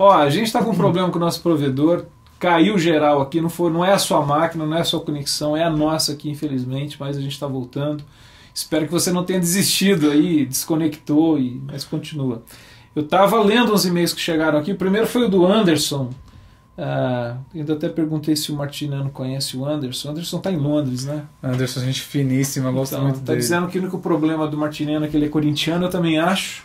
Ó, a gente está com um problema com o nosso provedor, caiu geral aqui, não é a sua máquina, não é a sua conexão, é a nossa aqui, infelizmente, mas a gente está voltando. Espero que você não tenha desistido aí, desconectou, mas continua. Eu estava lendo uns e-mails que chegaram aqui. O primeiro foi o do Anderson. Ainda até perguntei se o Martiniano conhece o Anderson. O Anderson está em Londres, né? Anderson, gente finíssima, gosto muito dele. Está dizendo que o único problema do Martiniano é que ele é corintiano, eu também acho.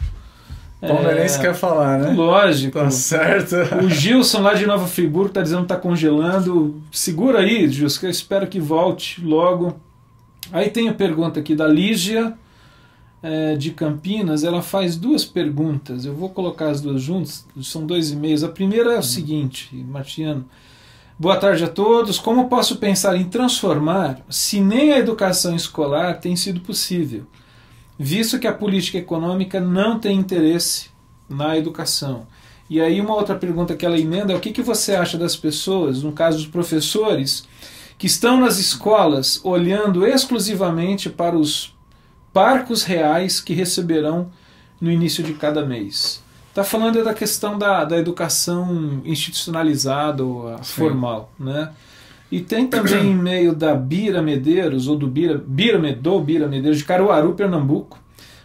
Palmeirense quer falar, né? Lógico. Tá certo. O Gilson lá de Nova Friburgo está dizendo que está congelando. Segura aí, Gilson, que eu espero que volte logo. Aí tem a pergunta aqui da Lígia, de Campinas. Ela faz duas perguntas. Eu vou colocar as duas juntas. São 2 e-mails. A primeira é o seguinte, Martiniano. Boa tarde a todos. Como posso pensar em transformar se nem a educação escolar tem sido possível, visto que a política econômica não tem interesse na educação? E aí uma outra pergunta que ela emenda é: o que você acha das pessoas, no caso dos professores, que estão nas escolas olhando exclusivamente para os parcos reais que receberão no início de cada mês? Está falando da questão da educação institucionalizada ou formal, né? E tem também e-mail da Bira Medeiros, ou do Bira Medeiros, de Caruaru, Pernambuco.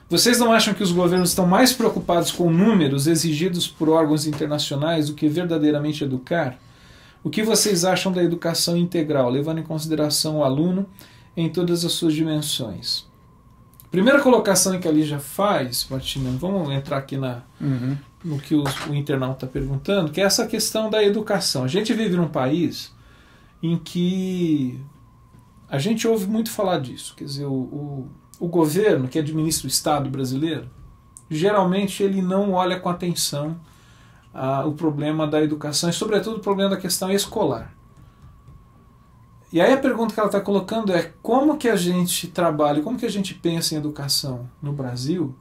Vocês não acham que os governos estão mais preocupados com números exigidos por órgãos internacionais do que verdadeiramente educar? O que vocês acham da educação integral, levando em consideração o aluno em todas as suas dimensões? Primeira colocação que a Lígia faz, Martiniano, vamos entrar aqui no que o internauta está perguntando, que é essa questão da educação. A gente vive num país em que a gente ouve muito falar disso. Quer dizer, o governo que administra o Estado brasileiro, geralmente ele não olha com atenção o problema da educação e, sobretudo, o problema da questão escolar. E aí a pergunta que ela está colocando é: como que a gente trabalha, como que a gente pensa em educação no Brasil,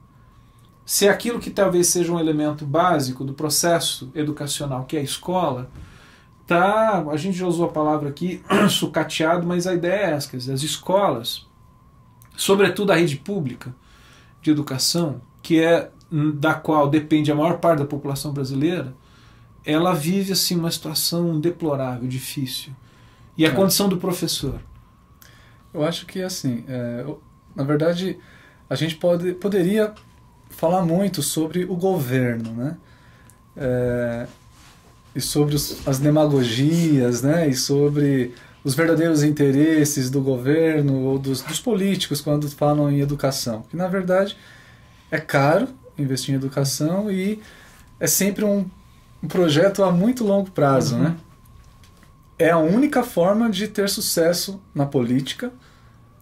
se aquilo que talvez seja um elemento básico do processo educacional, que é a escola, a gente já usou a palavra aqui, sucateado, mas a ideia é essa, quer dizer, as escolas, sobretudo a rede pública de educação, que é da qual depende a maior parte da população brasileira, ela vive assim uma situação deplorável, difícil. E a condição do professor? Eu acho que assim, na verdade, a gente poderia falar muito sobre o governo, né? E sobre as demagogias, né? E sobre os verdadeiros interesses do governo ou dos políticos quando falam em educação. Que na verdade é caro investir em educação e é sempre um projeto a muito longo prazo, né? É a única forma de ter sucesso na política,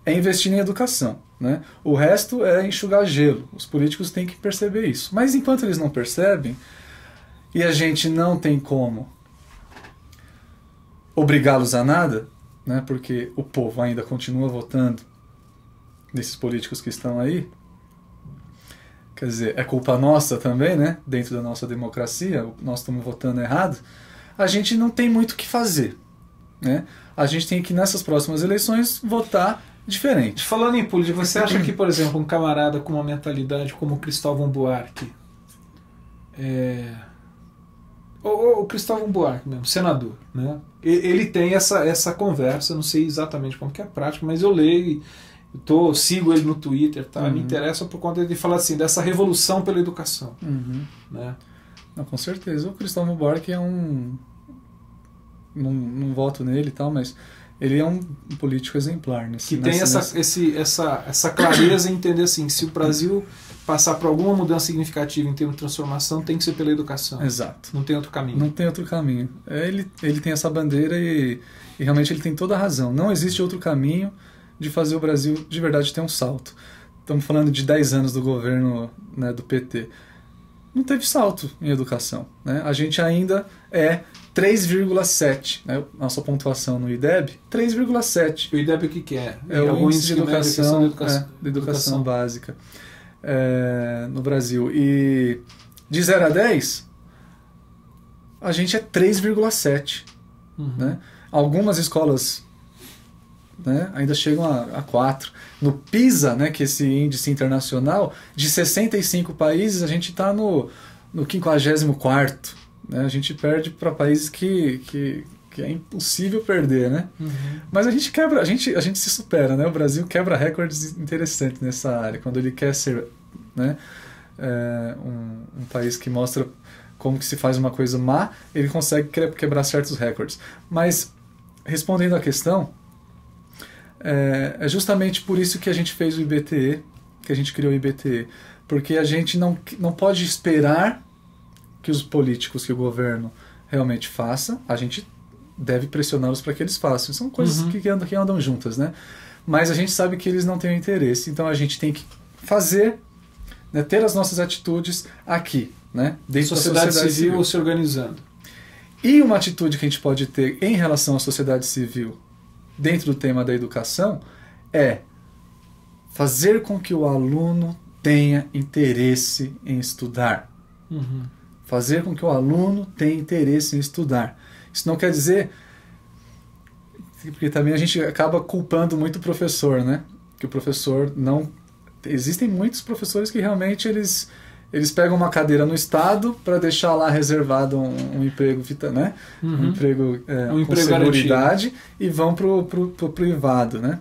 é investir em educação, né? O resto é enxugar gelo. Os políticos têm que perceber isso. Mas enquanto eles não percebem, e a gente não tem como obrigá-los a nada, né? Porque o povo ainda continua votando nesses políticos que estão aí, quer dizer, é culpa nossa também, né? Dentro da nossa democracia, nós estamos votando errado, a gente não tem muito o que fazer, né? A gente tem que, nessas próximas eleições, votar diferente. Falando em política, você acha que, por exemplo, um camarada com uma mentalidade como o Cristóvão Buarque, ou o Cristóvão Buarque mesmo, senador, né? Ele tem essa conversa, não sei exatamente como que é a prática, mas eu leio, sigo ele no Twitter, tá? Me interessa por conta de falar assim, dessa revolução pela educação, né? Não, com certeza. O Cristóvão Buarque é não voto nele e tal, mas ele é um político exemplar. Que tem essa clareza em entender assim, se o Brasil passar por alguma mudança significativa em termos de transformação, tem que ser pela educação. Exato. Não tem outro caminho. Não tem outro caminho. Ele tem essa bandeira e realmente ele tem toda a razão. Não existe outro caminho de fazer o Brasil de verdade ter um salto. Estamos falando de 10 anos do governo, né, do PT. Não teve salto em educação, né? A gente ainda é 3,7, né? Nossa pontuação no IDEB, 3,7. O IDEB o que é? É o índice de educação básica no Brasil. E de 0 a 10, a gente é 3,7. Né? Algumas escolas, né, ainda chegam a 4. No PISA, né, que é esse índice internacional, de 65 países, a gente está no 54º né? A gente perde para países que é impossível perder, né? Uhum. Mas a gente quebra, a gente se supera, né? O Brasil quebra recordes interessantes nessa área, quando ele quer ser, né, um país que mostra como que se faz uma coisa má, ele consegue quebrar certos recordes. Mas, respondendo à questão, é justamente por isso que a gente fez o IBTE, que a gente criou o IBTE, porque a gente não pode esperar que os políticos, que o governo realmente faça, a gente deve pressioná-los para que eles façam. São coisas que andam juntas, né? Mas a gente sabe que eles não têm interesse, então a gente tem que fazer, né, ter as nossas atitudes aqui, né, dentro da sociedade civil se organizando. E uma atitude que a gente pode ter em relação à sociedade civil dentro do tema da educação é fazer com que o aluno tenha interesse em estudar. Uhum. Fazer com que o aluno tenha interesse em estudar. Isso não quer dizer... Porque também a gente acaba culpando muito o professor, né? Que o professor não... Existem muitos professores que realmente eles pegam uma cadeira no Estado para deixar lá reservado um emprego, né? Uhum. Um emprego um com emprego seguridade e vão pro privado, né?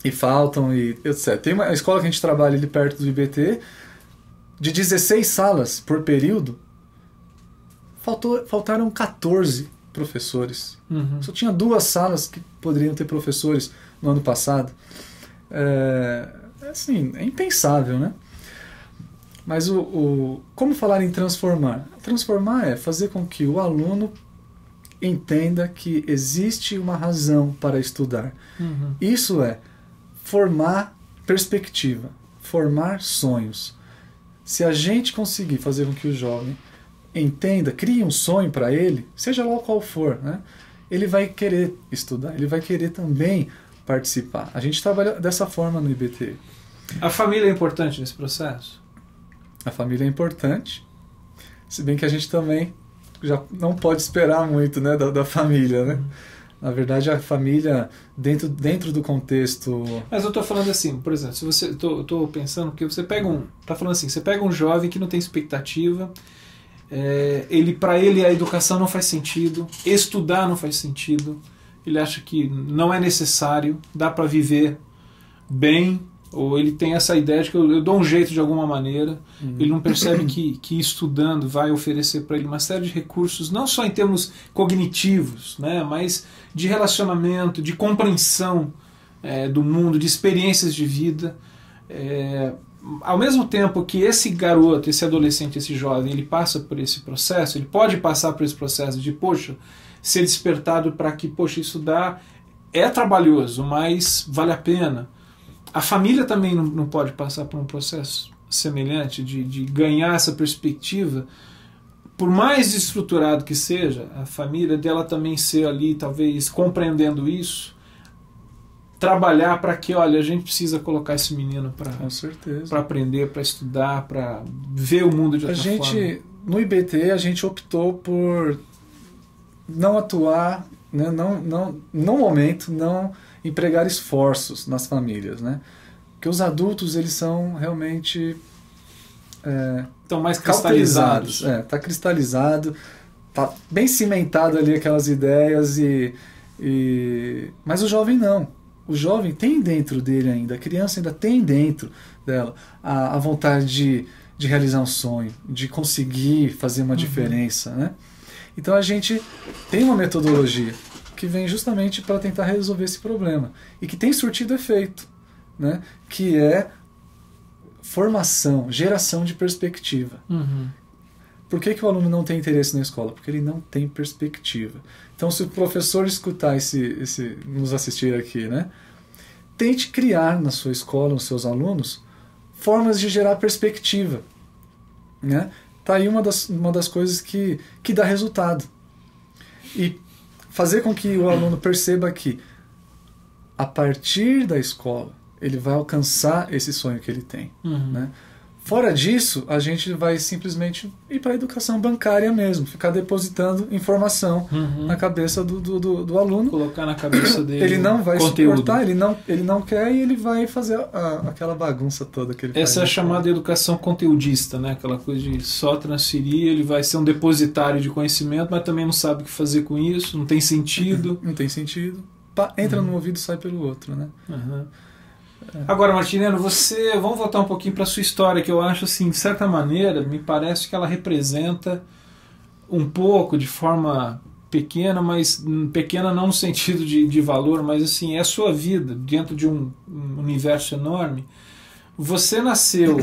E faltam e etc. Tem uma escola que a gente trabalha ali perto do IBT, de 16 salas por período, faltaram 14 professores. Uhum. Só tinha 2 salas que poderiam ter professores no ano passado. Assim, é impensável, né? Mas como falar em transformar? Transformar é fazer com que o aluno entenda que existe uma razão para estudar. Uhum. Isso é formar perspectiva, formar sonhos. Se a gente conseguir fazer com que o jovem entenda, crie um sonho para ele, seja lá qual for, né? Ele vai querer estudar, ele vai querer também participar. A gente trabalha dessa forma no IBT. A família é importante nesse processo? A família é importante, se bem que a gente também já não pode esperar muito, né, da família, né? Na verdade, a família, dentro do contexto... Mas eu estou falando assim, por exemplo, se você, tô pensando que você pega tá falando assim, você pega um jovem que não tem expectativa, para ele a educação não faz sentido, estudar não faz sentido, ele acha que não é necessário, dá para viver bem, ou ele tem essa ideia de que eu dou um jeito de alguma maneira, ele não percebe que estudando vai oferecer para ele uma série de recursos, não só em termos cognitivos, né, mas de relacionamento, de compreensão do mundo, de experiências de vida. Ao mesmo tempo que esse garoto, esse adolescente, esse jovem, ele passa por esse processo, ele pode passar por esse processo de, poxa, ser despertado para que, poxa, estudar é trabalhoso, mas vale a pena. A família também não pode passar por um processo semelhante de ganhar essa perspectiva, por mais estruturado que seja, a família dela também ser ali, talvez compreendendo isso, trabalhar para que, olha, a gente precisa colocar esse menino para aprender, para estudar, para ver o mundo de outra forma. No IBT a gente optou por não atuar, né, no momento, não empregar esforços nas famílias, né? Porque os adultos, eles são realmente estão mais cristalizados. Está cristalizado, está bem cimentado ali aquelas ideias, mas o jovem não. O jovem tem dentro dele ainda, a criança ainda tem dentro dela a vontade de realizar um sonho, de conseguir fazer uma diferença, né? Então a gente tem uma metodologia que vem justamente para tentar resolver esse problema e que tem surtido efeito, né? Que é formação, geração de perspectiva. Por que o aluno não tem interesse na escola? Porque ele não tem perspectiva. Então, se o professor escutar nos assistir aqui, né, tente criar na sua escola, nos seus alunos, formas de gerar perspectiva, né? Tá aí uma das coisas que dá resultado. E fazer com que o aluno perceba que, a partir da escola, ele vai alcançar esse sonho que ele tem, né? Fora disso, a gente vai simplesmente ir para a educação bancária mesmo, ficar depositando informação na cabeça do aluno. Colocar na cabeça dele ele não vai conteúdo. suportar, ele não quer e ele vai fazer aquela bagunça toda que ele faz. Essa é a chamada educação conteudista, né? Aquela coisa de só transferir, ele vai ser um depositário de conhecimento, mas também não sabe o que fazer com isso, não tem sentido. Não tem sentido. Entra no ouvido e sai pelo outro, né? Agora, Martiniano, vamos voltar um pouquinho para a sua história, que eu acho, assim, de certa maneira, me parece que ela representa um pouco, de forma pequena, mas pequena não no sentido de valor, mas assim, é a sua vida dentro de um universo enorme. Você nasceu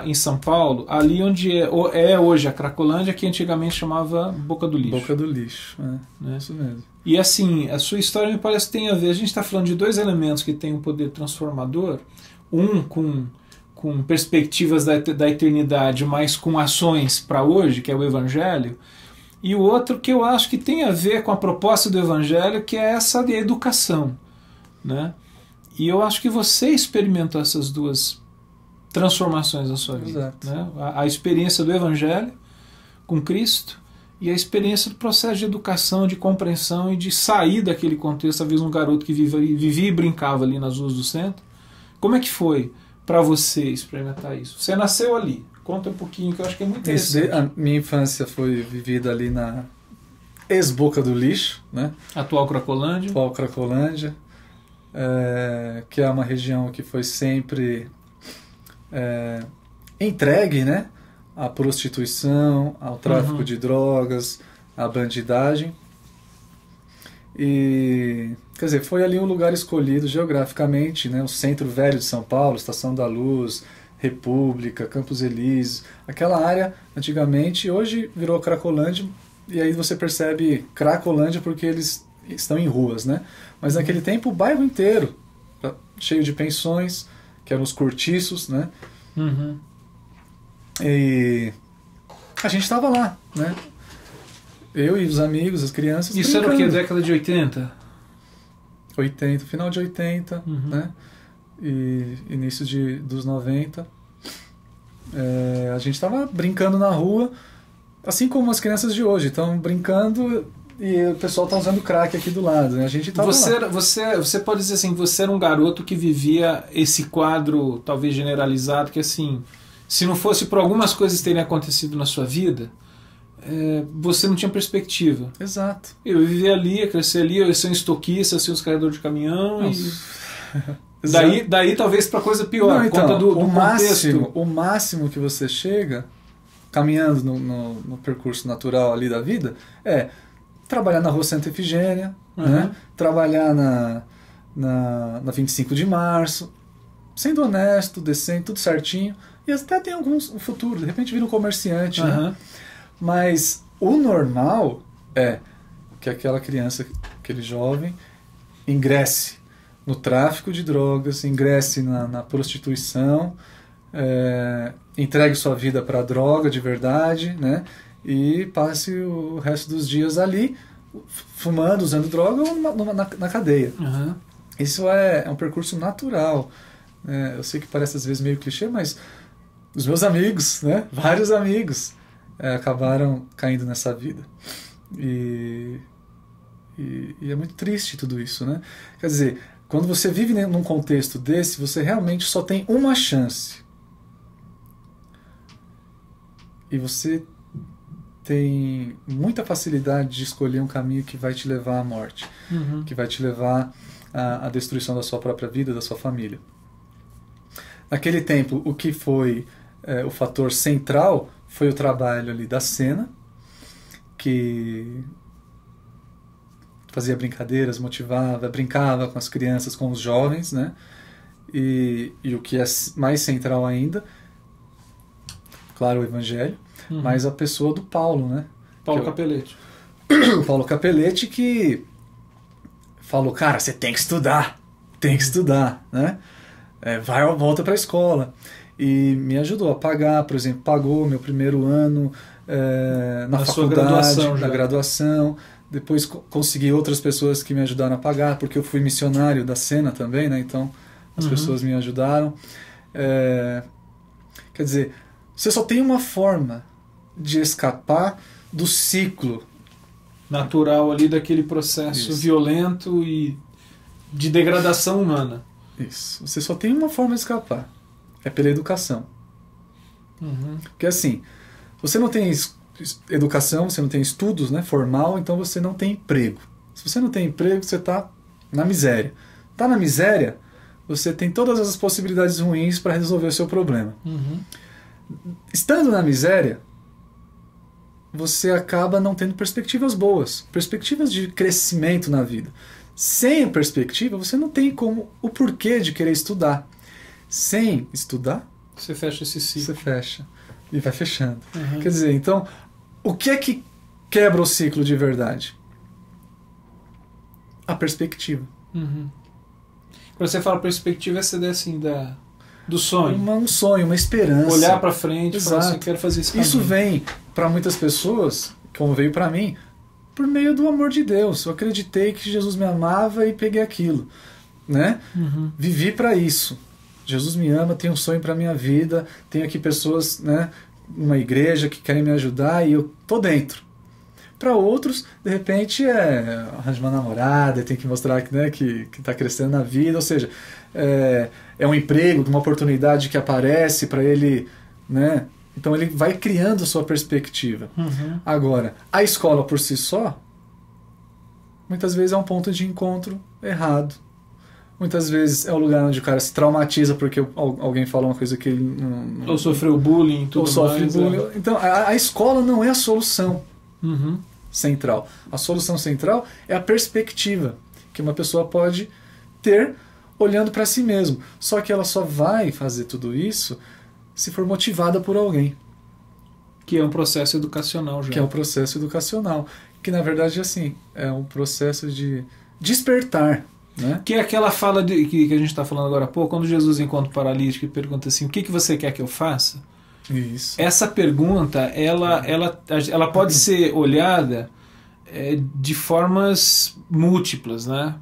em São Paulo, ali onde é hoje a Cracolândia, que antigamente chamava Boca do Lixo. Boca do Lixo, né? Isso mesmo. E assim, a sua história me parece que tem a ver, a gente está falando de dois elementos que têm um poder transformador, um com perspectivas da eternidade, mas com ações para hoje, que é o Evangelho, e o outro que eu acho que tem a ver com a proposta do Evangelho, que é essa de educação, né? E eu acho que você experimentou essas duas transformações na sua vida. Né? A experiência do Evangelho com Cristo e a experiência do processo de educação, de compreensão e de sair daquele contexto. Talvez um garoto que vivia e brincava ali nas ruas do centro. Como é que foi para você experimentar isso? Você nasceu ali. Conta um pouquinho, que eu acho que é muito interessante. A minha infância foi vivida ali na ex-Boca do Lixo, né? Atual Cracolândia. Atual Cracolândia, que é uma região que foi sempre entregue, né, à prostituição, ao tráfico de drogas, à bandidagem. E, quer dizer, foi ali um lugar escolhido geograficamente, né, o centro velho de São Paulo, Estação da Luz, República, Campos Elíseos, aquela área antigamente, hoje virou Cracolândia, e aí você percebe Cracolândia porque eles estão em ruas, né? Mas naquele tempo o bairro inteiro, cheio de pensões, que eram os cortiços, né? E a gente estava lá, né? Eu e os amigos, as crianças. Isso brincando. era o que? Década de 80? 80, final de 80, né? E início dos 90. A gente estava brincando na rua, assim como as crianças de hoje estão brincando. E o pessoal está usando crack aqui do lado, né? A gente tava lá. Você pode dizer assim, você era um garoto que vivia esse quadro, talvez generalizado, que assim, se não fosse por algumas coisas terem acontecido na sua vida, você não tinha perspectiva. Exato. Eu vivia ali, eu cresci ali, eu ia ser um estoquista, eu ia ser um escalador de caminhão. E daí talvez para coisa pior, não, então, conta do contexto. O máximo que você chega, caminhando no percurso natural ali da vida, é trabalhar na Rua Santa Efigênia, né? Trabalhar na 25 de Março, sendo honesto, decente, tudo certinho, e até tem um futuro, de repente vira um comerciante, né? Mas o normal é que aquela criança, aquele jovem, ingresse no tráfico de drogas, ingresse na prostituição, entregue sua vida para a droga de verdade, né? E passe o resto dos dias ali fumando, usando droga ou na cadeia. Isso é um percurso natural. Eu sei que parece às vezes meio clichê, mas os meus amigos, né? Vários amigos acabaram caindo nessa vida. E é muito triste tudo isso, né? Quer dizer, quando você vive num contexto desse, você realmente só tem uma chance. E você tem muita facilidade de escolher um caminho que vai te levar à morte, que vai te levar à destruição da sua própria vida, da sua família. Naquele tempo, o que foi o fator central foi o trabalho ali da cena, que fazia brincadeiras, motivava, brincava com as crianças, com os jovens, né? E o que é mais central ainda, claro, o Evangelho, mas a pessoa do Paulo, né? Paulo Capelletti. O Paulo Capelletti, que falou, cara, você tem que estudar, né? Volta para a escola. E me ajudou a pagar, por exemplo, pagou meu primeiro ano na faculdade, na graduação. Depois consegui outras pessoas que me ajudaram a pagar, porque eu fui missionário da cena também, né? Então as pessoas me ajudaram. Quer dizer, você só tem uma forma de escapar do ciclo natural ali daquele processo violento e de degradação humana. Isso. Você só tem uma forma de escapar. É pela educação. Porque assim, você não tem educação, você não tem estudos, né, formal, então você não tem emprego. Se você não tem emprego, você está na miséria. Está na miséria, você tem todas as possibilidades ruins para resolver o seu problema. Estando na miséria, você acaba não tendo perspectivas boas, perspectivas de crescimento na vida. Sem perspectiva, você não tem como o porquê de querer estudar. Sem estudar, você fecha esse ciclo. Você fecha e vai fechando. Quer dizer, então, o que é que quebra o ciclo de verdade? A perspectiva. Quando você fala perspectiva, essa ideia assim do sonho. Um sonho, uma esperança. Olhar para frente e falar assim, quero fazer esse caminho. Isso vem para muitas pessoas, como veio para mim, por meio do amor de Deus. Eu acreditei que Jesus me amava e peguei aquilo, né? Vivi para isso. Jesus me ama, tem um sonho para minha vida, tenho aqui pessoas, né, numa igreja que querem me ajudar e eu tô dentro. Para outros, de repente, arranja uma namorada, tem que mostrar, né, que está crescendo na vida, ou seja, é um emprego, uma oportunidade que aparece para ele, né? Então ele vai criando sua perspectiva. Agora, a escola por si só, muitas vezes é um ponto de encontro errado. Muitas vezes é o lugar onde o cara se traumatiza porque alguém falou uma coisa que ele não... Ou sofreu bullying, tudo ou sofre mais. Bullying. Então, a escola não é a solução central. A solução central é a perspectiva que uma pessoa pode ter olhando para si mesmo. Só que ela só vai fazer tudo isso se for motivada por alguém. Que é um processo educacional já. Que é um processo educacional. Que, na verdade, assim, é um processo de despertar. Né? Que é aquela fala que a gente está falando agora há pouco, quando Jesus encontra o paralítico e pergunta assim, o que você quer que eu faça? Isso. Essa pergunta, ela pode ser olhada de formas múltiplas, né?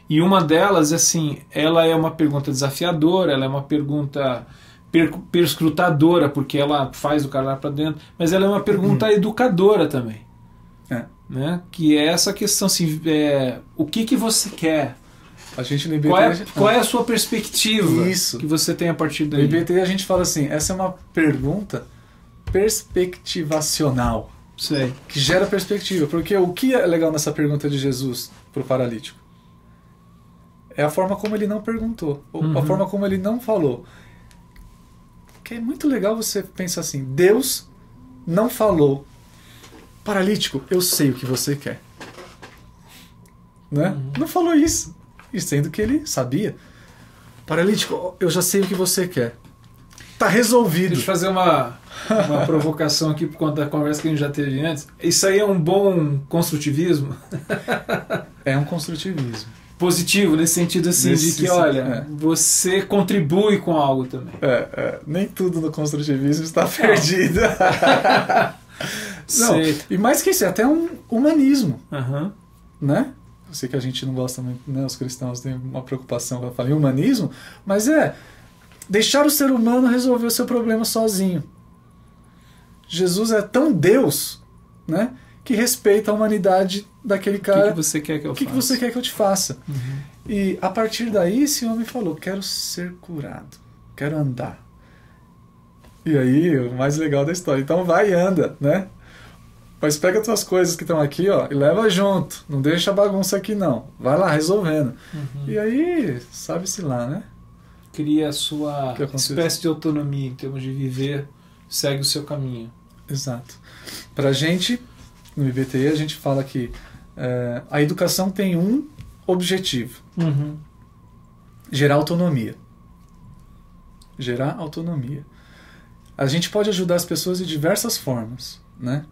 E uma delas, assim, ela é uma pergunta desafiadora, ela é uma pergunta perscrutadora, porque ela faz o cara lá para dentro, mas ela é uma pergunta educadora também. Né? Que é essa questão assim, o que você quer? A gente no IBT, qual é a sua perspectiva que você tem a partir daí? No IBT a gente fala assim, essa é uma pergunta perspectivacional. Sei. Que gera perspectiva. Porque o que é legal nessa pergunta de Jesus para o paralítico? É a forma como ele não perguntou. A forma como ele não falou. Que é muito legal você pensar assim, Deus não falou, paralítico, eu sei o que você quer. Né? Não falou isso. E sendo que ele sabia. Paralítico, eu já sei o que você quer. Tá resolvido. Deixa eu fazer uma provocação aqui por conta da conversa que a gente já teve antes. Isso aí é um bom construtivismo? É um construtivismo. Positivo, nesse sentido assim, de que, olha, você contribui com algo também. Nem tudo no construtivismo está perdido. Não, e mais que isso, é até um humanismo. Né? Eu sei que a gente não gosta muito, né? Os cristãos têm uma preocupação quando falam em humanismo, mas deixar o ser humano resolver o seu problema sozinho. Jesus é tão Deus, né, que respeita a humanidade daquele cara. O que você quer que eu faça? O que você quer que eu te faça? E a partir daí esse homem falou, quero ser curado, quero andar. E aí, o mais legal da história, então vai e anda, né? Mas pega as tuas coisas que estão aqui, ó, e leva junto. Não deixa bagunça aqui, não. Vai lá, resolvendo. E aí, sabe-se lá, né? Cria a sua espécie de autonomia em termos de viver, segue o seu caminho. Exato. Pra gente, no IBTI, a gente fala que a educação tem um objetivo. Gerar autonomia. Gerar autonomia. A gente pode ajudar as pessoas de diversas formas, né?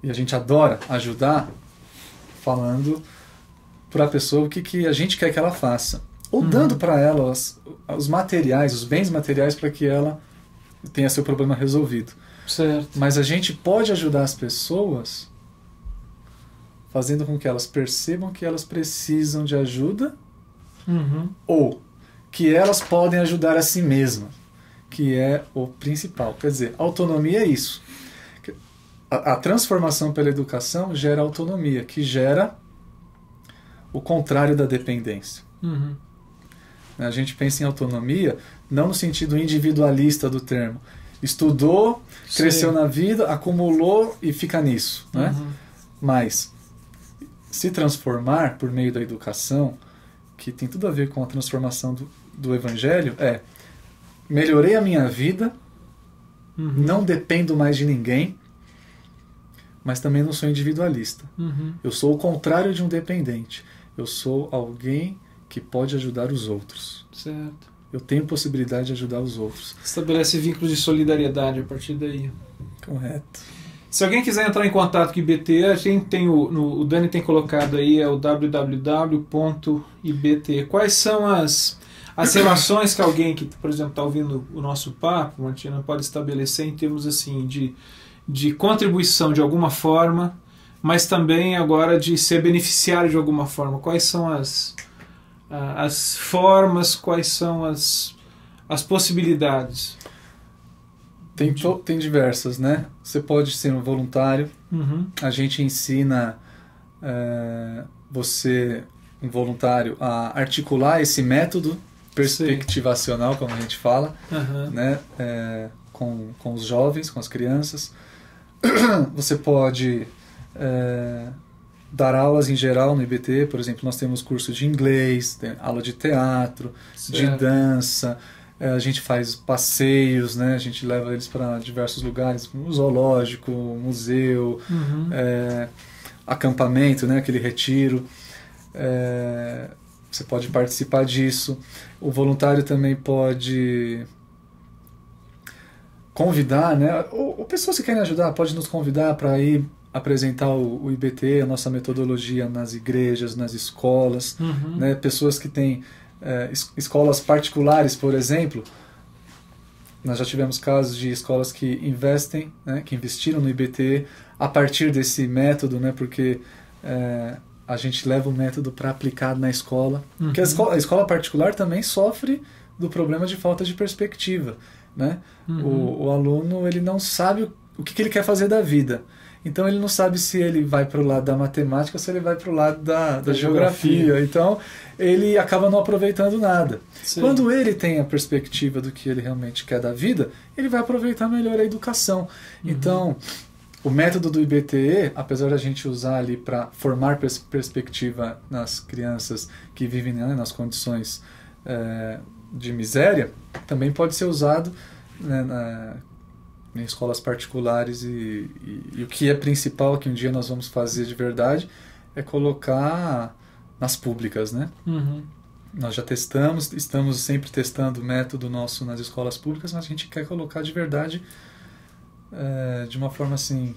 E a gente adora ajudar falando para a pessoa o que a gente quer que ela faça. Ou dando para ela os materiais, os bens materiais para que ela tenha seu problema resolvido. Certo. Mas a gente pode ajudar as pessoas fazendo com que elas percebam que elas precisam de ajuda ou que elas podem ajudar a si mesmas. que é o principal. Quer dizer, autonomia é isso. A transformação pela educação gera autonomia, que gera o contrário da dependência. Uhum. A gente pensa em autonomia não no sentido individualista do termo. Estudou, cresceu na vida, acumulou e fica nisso. Né? Uhum. Mas se transformar por meio da educação, que tem tudo a ver com a transformação do Evangelho, melhorei a minha vida, não dependo mais de ninguém, mas também não sou individualista. Uhum. Eu sou o contrário de um dependente. Eu sou alguém que pode ajudar os outros. Certo. Eu tenho possibilidade de ajudar os outros. Estabelece vínculos de solidariedade a partir daí. Correto. Se alguém quiser entrar em contato com o IBTE, a gente tem o Dani tem colocado aí, é o www.ibte. Quais são as relações que alguém que, por exemplo, está ouvindo o nosso papo, Martina, pode estabelecer em termos assim de contribuição de alguma forma, mas também agora de ser beneficiário de alguma forma? Quais são as formas, quais são as possibilidades? Tem diversas, né? Você pode ser um voluntário. Uhum. A gente ensina você, um voluntário, a articular esse método perspectivacional, como a gente fala, né? Com os jovens, com as crianças. Você pode dar aulas em geral no IBT. Por exemplo, nós temos curso de inglês, tem aula de teatro, de dança. A gente faz passeios, né? A gente leva eles para diversos lugares, um zoológico, museu, acampamento, né? Aquele retiro. Você pode participar disso. O voluntário também pode convidar, né? Ou pessoas que querem ajudar, pode nos convidar para ir apresentar o IBT, a nossa metodologia nas igrejas, nas escolas, né? Pessoas que têm escolas particulares, por exemplo. Nós já tivemos casos de escolas que investem, né, que investiram no IBT a partir desse método, né, porque a gente leva o método para aplicar na escola. Porque a escola particular também sofre do problema de falta de perspectiva, né? O aluno, ele não sabe o que ele quer fazer da vida. Então ele não sabe se ele vai para o lado da matemática ou se ele vai para o lado da geografia. Então ele acaba não aproveitando nada. Sim. Quando ele tem a perspectiva do que ele realmente quer da vida, ele vai aproveitar melhor a educação. Então o método do IBTE, apesar da gente usar ali para formar perspectiva nas crianças que vivem, né, nas condições de miséria, também pode ser usado, né, em escolas particulares, e o que é principal, que um dia nós vamos fazer de verdade, é colocar nas públicas, né? Nós já estamos sempre testando o método nosso nas escolas públicas, mas a gente quer colocar de verdade, de uma forma assim,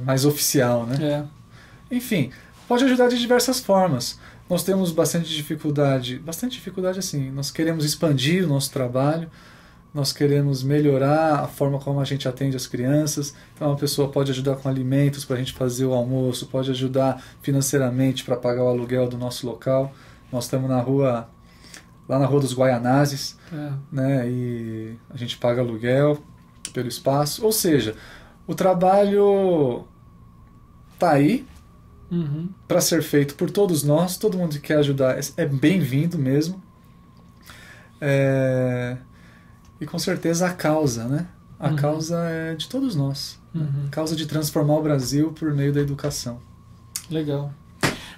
mais oficial, né? Enfim, pode ajudar de diversas formas. Nós temos bastante dificuldade assim, nós queremos expandir o nosso trabalho, nós queremos melhorar a forma como a gente atende as crianças. Então uma pessoa pode ajudar com alimentos para a gente fazer o almoço, pode ajudar financeiramente para pagar o aluguel do nosso local. Nós estamos lá na Rua dos Guaianazes, né, e a gente paga aluguel pelo espaço. Ou seja, o trabalho está aí para ser feito por todos nós. Todo mundo que quer ajudar é bem-vindo mesmo. E com certeza a causa, né? A causa é de todos nós. A causa de transformar o Brasil por meio da educação. Legal.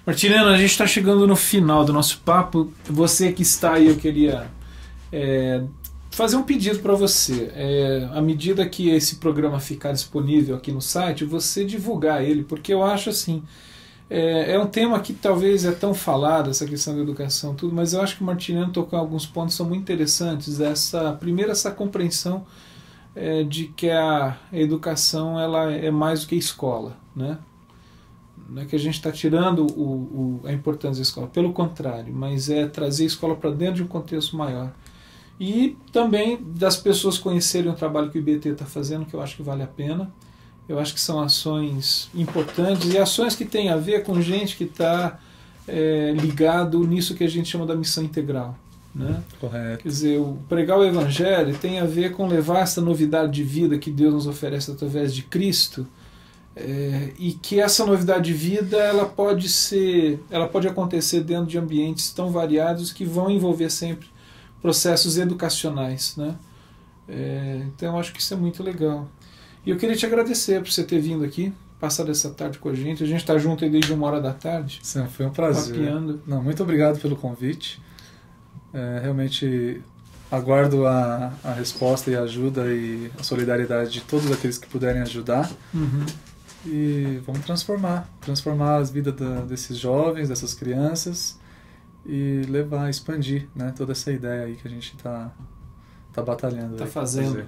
Martiniano, a gente está chegando no final do nosso papo. Você que está aí, eu queria fazer um pedido para você. À medida que esse programa ficar disponível aqui no site, você divulgar ele, porque eu acho assim, é um tema que talvez é tão falado, essa questão da educação, tudo, mas eu acho que o Martiniano tocou em alguns pontos que são muito interessantes. Primeiro, essa compreensão de que a educação ela é mais do que escola, né? Não é que a gente está tirando a importância da escola, pelo contrário, mas é trazer a escola para dentro de um contexto maior. E também das pessoas conhecerem o trabalho que o IBT está fazendo, que eu acho que vale a pena. Eu acho que são ações importantes e ações que têm a ver com gente que está ligado nisso que a gente chama da missão integral. né? Correto. Quer dizer, o pregar o Evangelho tem a ver com levar essa novidade de vida que Deus nos oferece através de Cristo, e que essa novidade de vida ela pode acontecer dentro de ambientes tão variados que vão envolver sempre processos educacionais, né? Então eu acho que isso é muito legal. E eu queria te agradecer por você ter vindo aqui, passado essa tarde com a gente. A gente está junto aí desde 1h da tarde. Sim, foi um prazer. Papeando. Não, muito obrigado pelo convite. Realmente aguardo a resposta e a ajuda e a solidariedade de todos aqueles que puderem ajudar. Uhum. E vamos transformar as vidas desses jovens, dessas crianças, e expandir, né, toda essa ideia aí que a gente está batalhando. Está fazendo.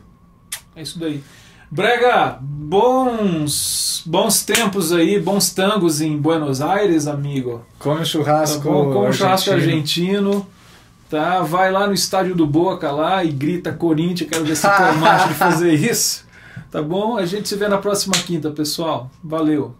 É isso daí. Brega, bons tempos aí, bons tangos em Buenos Aires, amigo. Come churrasco, tá bom? Come churrasco argentino, tá? Vai lá no estádio do Boca lá e grita Corinthians, quero ver se tu é macho de fazer isso. Tá bom? A gente se vê na próxima quinta, pessoal. Valeu.